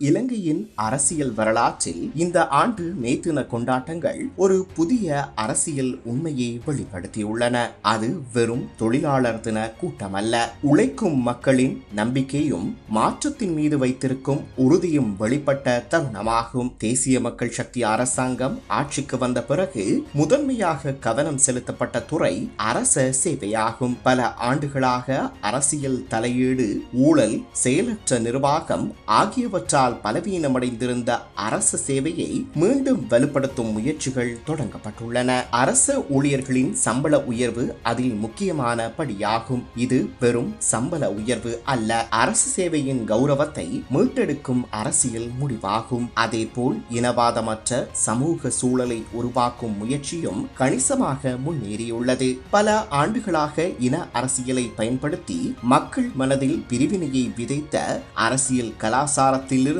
இலங்கையின் அரசியல் வரலாற்றில் இந்த ஆண்டு மே தின கொண்டாட்டங்கள் ஒரு புதிய அரசியல் உண்மையை வெளிப்படுத்தியுள்ளன. அது வெறும் தொழிலாளர் தின கூட்டமல்ல, உழைக்கும் மக்களின் நம்பிக்கையும் மாற்றத்தின் மீது வைத்திருக்கும் உறுதியும் வெளிப்பட்ட தருணமாகும். தேசிய மக்கள் சக்தி அரசாங்கம் ஆட்சிக்கு வந்த பிறகு முதன்மையாக கவனம் செலுத்தப்பட்ட துறை அரச சேவையாகும். பல ஆண்டுகளாக அரசியல் தலையீடு, ஊழல், செயலற்ற நிர்வாகம் ஆகியவற்றால் பலவீனமடைந்திருந்த அரச சேவையை மீண்டும் வலுப்படுத்தும் முயற்சிகள் தொடங்கப்பட்டுள்ளன. அரச ஊழியர்களின் சம்பள உயர்வு அதில் முக்கியமான படியாகும். இது வெறும் சம்பள உயர்வு அல்ல, அரசு சேவையின் கௌரவத்தை மீட்டெடுக்கும் அரசியல் முடிவாகும். அதேபோல் இனவாதமற்ற சமூக சூழலை உருவாக்கும் முயற்சியும் கணிசமாக முன்னேறியுள்ளது. பல ஆண்டுகளாக இன அரசியலை பயன்படுத்தி மக்கள் மனதில் பிரிவினையை விதைத்த அரசியல் கலாசாரத்திலிருந்து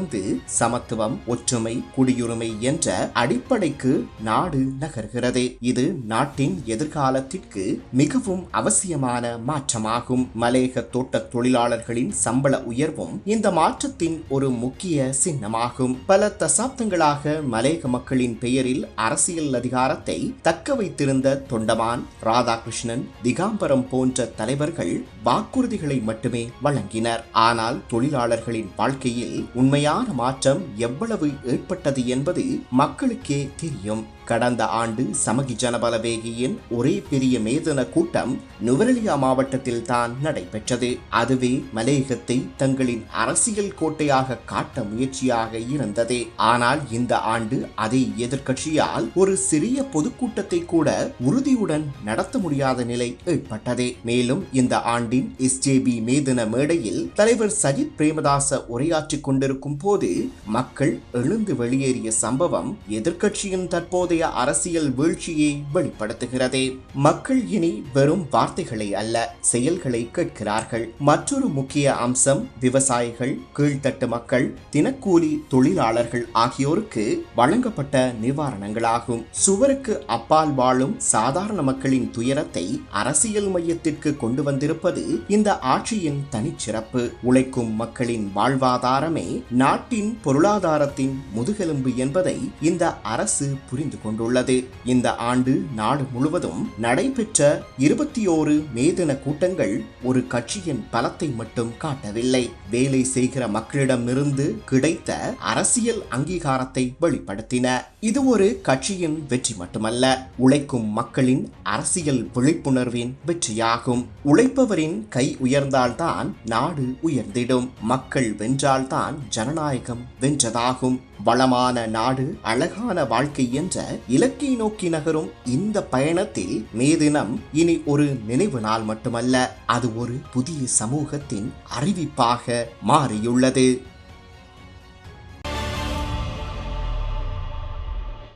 சமத்துவம், ஒற்றுமை, குடியுரிமை என்ற அடிப்படைக்கு நாடு நகர்கிறது. இது நாட்டின் எதிர்காலத்திற்கு மிகவும் அவசியமான மாற்றமாகும். மலையக தோட்ட தொழிலாளர்களின் சம்பள உயர்வும் இந்த மாற்றத்தின் ஒரு முக்கிய சின்னமாகும். பல தசாப்தங்களாக மலையக மக்களின் பெயரில் அரசியல் அதிகாரத்தை தக்க வைத்திருந்த தொண்டமான், ராதாகிருஷ்ணன், திகாம்பரம் போன்ற தலைவர்கள் வாக்குறுதிகளை மட்டுமே வழங்கினர். ஆனால் தொழிலாளர்களின் வாழ்க்கையில் உண்மையான மாற்றம் எவ்வளவு ஏற்பட்டது என்பது மக்களுக்கே தெரியும். கடந்த ஆண்டு சமகி ஜனபலவேகியின் ஒரே பெரிய மேதன கூட்டம் நுவரெலியா மாவட்டத்தில் தான் நடைபெற்றது. அதுவே மலையகத்தை தங்களின் அரசியல் கோட்டையாக காட்ட முயற்சியாக இருந்தது. ஆனால் இந்த ஆண்டு அதே எதிர்க்கட்சியால் ஒரு சிறிய பொதுக்கூட்டத்தை கூட உறுதியுடன் நடத்த முடியாத நிலை ஏற்பட்டது. மேலும் இந்த ஆண்டின் எஸ்ஜேபி மேதன மேடையில் தலைவர் சஜித் பிரேமதாச உரையாற்றிக் கொண்டிருக்கும் போது மக்கள் எழுந்து வெளியேறிய சம்பவம் எதிர்க்கட்சியின் தற்போதைய அரசியல் வீழ்ச்சியை வெளிப்படுத்துகிறது. மக்கள் இனி வெறும் வார்த்தைகளை அல்ல, செயல்களை கேட்கிறார்கள். மற்றொரு முக்கிய அம்சம் விவசாயிகள், கீழ்த்தட்டு மக்கள், தினக்கூலி தொழிலாளர்கள் ஆகியோருக்கு வழங்கப்பட்ட நிவாரணங்களாகும். சுவருக்கு அப்பால் வாழும் சாதாரண மக்களின் துயரத்தை அரசியல் மையத்திற்கு கொண்டு வந்திருப்பது இந்த ஆட்சியின் தனிச்சிறப்பு. உழைக்கும் மக்களின் வாழ்வாதாரமே நாட்டின் பொருளாதாரத்தின் முதுகெலும்பு என்பதை இந்த அரசு புரிந்து கொண்டுள்ளது. இந்த ஆண்டு நாடு முழுவதும் நடைபெற்ற 21 மேதின கூட்டங்கள் ஒரு கட்சியின் பலத்தை மட்டும் காட்டவில்லை, வேலை செய்கிற மக்களிடமிருந்து கிடைத்த அரசியல் அங்கீகாரத்தை வெளிப்படுத்தின. இது ஒரு கட்சியின் வெற்றி மட்டுமல்ல, உழைக்கும் மக்களின் அரசியல் விழிப்புணர்வின் வெற்றியாகும். உழைப்பவரின் கை உயர்ந்தால்தான் நாடு உயர்ந்திடும், மக்கள் வென்றால்தான் ஜனநாயகம் வென்றதாகும். வளமான நாடு, அழகான வாழ்க்கை என்ற இலக்கை நோக்கி நகரும் இந்த பயணத்தில் மே தினம் இனி ஒரு நினைவு நாள் மட்டுமல்ல, அது ஒரு புதிய சமூகத்தின் அறிவிப்பாக மாறியுள்ளது.